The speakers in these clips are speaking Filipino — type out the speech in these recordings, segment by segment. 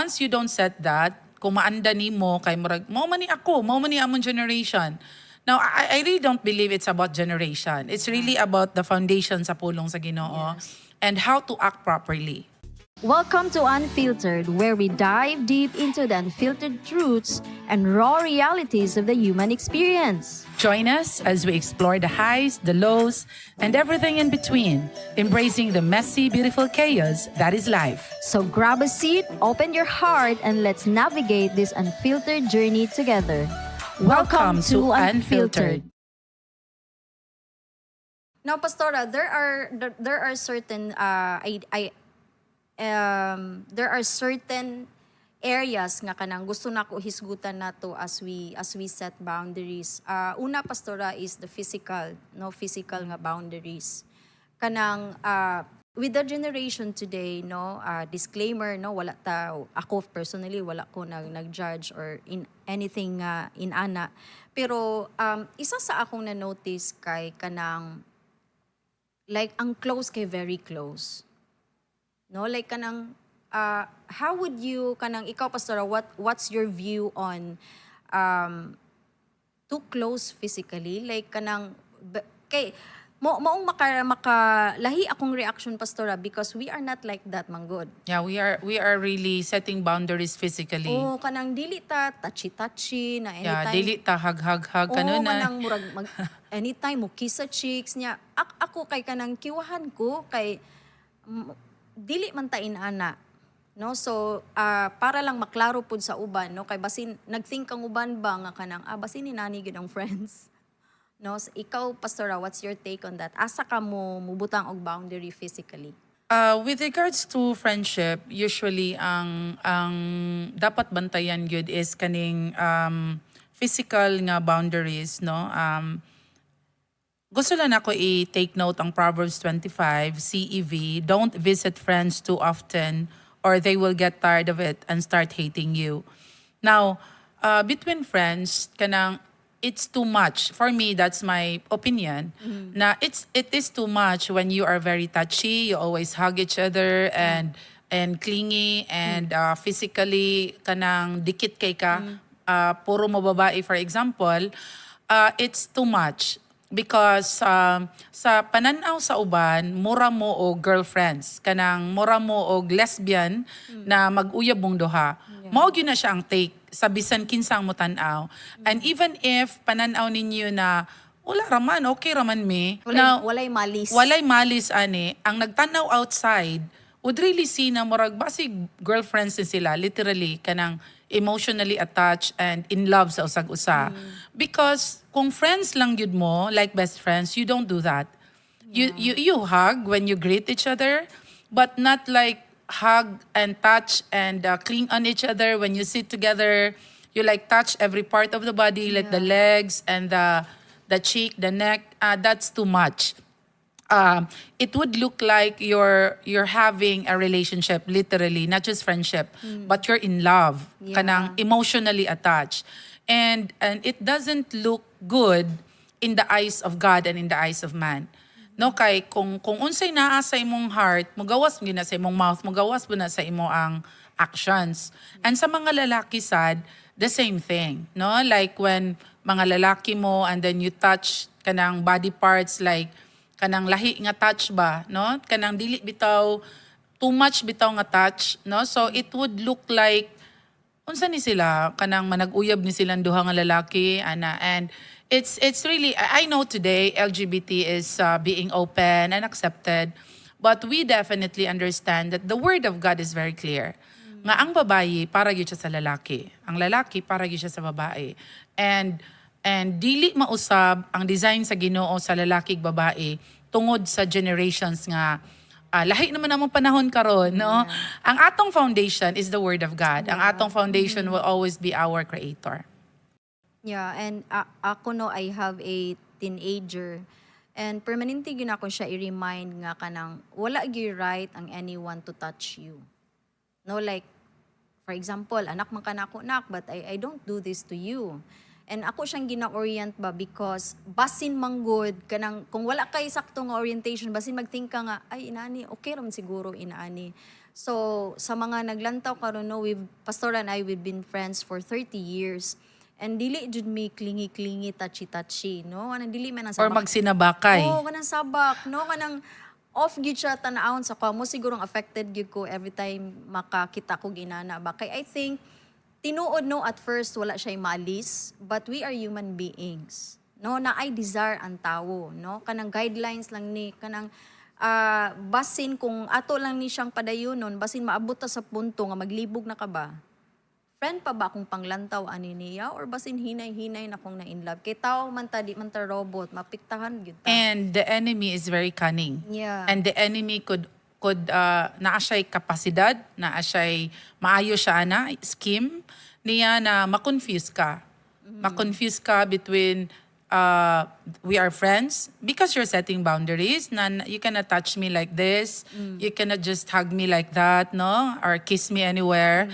once you don't set that, kung maanda ni mo, kay murag, mo man ni ako, mo man ni among generation. Now, I really don't believe it's about generation. It's really about the foundation sa pulong sa Ginoo and how to act properly. Welcome to Unfiltered, where we dive deep into the unfiltered truths and raw realities of the human experience. Join us as we explore the highs, the lows, and everything in between, embracing the messy, beautiful chaos that is life. So grab a seat, open your heart, and let's navigate this unfiltered journey together. Welcome to Unfiltered. Now, Pastora, there are certain there are certain areas nga kanang gusto nako hisgutan nato as we set boundaries. Una, Pastora, is the physical nga boundaries. Kanang with the generation today, disclaimer, wala ta, ako personally wala ko nag-judge or in anything inana. Pero isa sa akong na-notice kay kanang like ang close kay very close. No, like kanang how would you kanang ikaw, Pastora, what's your view on too close physically, like kanang kay maong makalahi akong reaction, Pastora, because we are not like that, manggod. Yeah, we are really setting boundaries physically. Oh, kanang dili ta touchy na anytime. Yeah, dili ta hug kanun na. Kanang murag anytime mo kiss sa cheeks niya. Ako kay kanang kiwahan ko kay dili man ta inana, no? So para lang maklaro pud sa uban, no, kay basin nagthink ang uban ba nga kanang basin ni nani gid ang friends, no? So, ikaw, Pastora, what's your take on that? Asa ka mo mubutang og boundary physically? With regards to friendship, usually ang dapat bantayan gyud is kaning physical nga boundaries, no? Gusto lang ako i-take note ang Proverbs 25, CEV, don't visit friends too often or they will get tired of it and start hating you. Now, between friends, kanang it's too much. For me, that's my opinion. Na it is too much when you are very touchy, you always hug each other and clingy and physically kanang dikit kay ka, puro mo babae, for example, it's too much. Because sa pananaw sa uban, mura mo o girlfriends, kanang mura mo o lesbian na mag-uyab mong duha. Mao gyud na siya ang take sa bisan kinsang mo tan-aw. And even if pananaw ninyo na wala raman, okay raman me. Walay malis. Walay malis ani, ang nagtanaw outside would really see na murag basig girlfriends din sila, literally kanang emotionally attached and in love sa usag-usa. Because kung friends lang yun mo, like best friends, you don't do that. You hug when you greet each other, but not like hug and touch and cling on each other when you sit together. You like touch every part of the body, like the legs and the cheek, the neck. That's too much. It would look like you're having a relationship, literally, not just friendship, but you're in love, kanang emotionally attached. And it doesn't look good in the eyes of God and in the eyes of man. No, kay kung unsay naa sa imong heart, mugawas mo na sa imong mouth, mugawas mo na sa imo ang actions. And sa mga lalaki sad, the same thing, no? Like when mga lalaki mo and then you touch kanang body parts, like kanang lahi nga touch ba, no? Kanang dili bitaw, too much bitaw nga touch, no? So it would look like unsa ni sila kanang manag-uyab ni silang duha nga lalaki ana. And it's really, I know today LGBT is being open and accepted, but we definitely understand that the word of God is very clear. Nga ang babayi para gyud siya sa lalaki, ang lalaki para gyud siya sa babae. And dili mausab ang design sa Ginoo sa lalaki ug babae tungod sa generations nga lahi naman namang panahon karon, no? Ang atong foundation is the word of God. Ang atong foundation will always be our creator. Yeah, and ako I have a teenager and permanente gyud ako siya i-remind nga kanang wala gyud right ang anyone to touch you. No, like for example, anak man kanako nak, but I don't do this to you. And ako siyang gina-orient ba because basin manggod kanang kung wala kay saktong orientation, basin magting ka nga ay inaani okay ra man siguro inaani. So, sa mga naglantaw karon no, Pastor and I, we've been friends for 30 years. And dili jud mi klingi-klingi, touchy-touchy, no? Anang dili man ang Or sabak. magsinabakay. Oo, kanang sabak, no? Kanang off gyud siya tanawon sa ko. Mo sigurong affected gyud ko every time makakita ko ginana ba. Kay I think tinuod no at first wala siya maalis, but we are human beings. No, na ay desire ang tawo, no? Kanang guidelines lang ni kanang basin kung ato lang ni siyang padayonon, basin maabot ta sa punto nga maglibog na ka ba. Friend pa ba akong panglantaw ani niya or basin hinay-hinay na kong na in love. Kay tao man ta di man ta robot, mapiktahan gyud ta. And the enemy is very cunning. Yeah. And the enemy could naa siya'y kapasidad, naa siya'y maayo siya na scheme niya na ma-confuse ka. Ma-confuse ka between we are friends because you're setting boundaries na you cannot touch me like this, you cannot just hug me like that, no, or kiss me anywhere.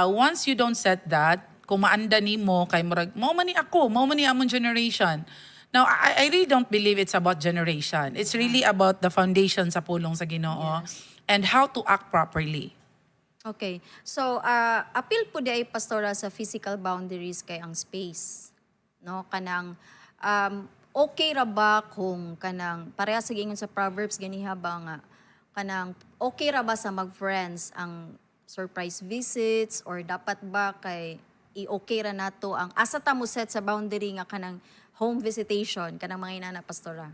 Once you don't set that, kung maanda ni mo kay murag mo man ni ako, mo man ni among generation. Now, I really don't believe it's about generation. It's really about the foundation sa pulong sa Ginoo and how to act properly. Okay. So, appeal po di ay pastora sa physical boundaries kay ang space. No, kanang okay ra ba kung kanang pareha sa gingon sa Proverbs ganiha ba nga kanang okay ra ba sa mag-friends ang surprise visits or dapat ba kay i-okay ra nato ang asa ta mo set sa boundary nga kanang home visitation kanang mga inana pastora?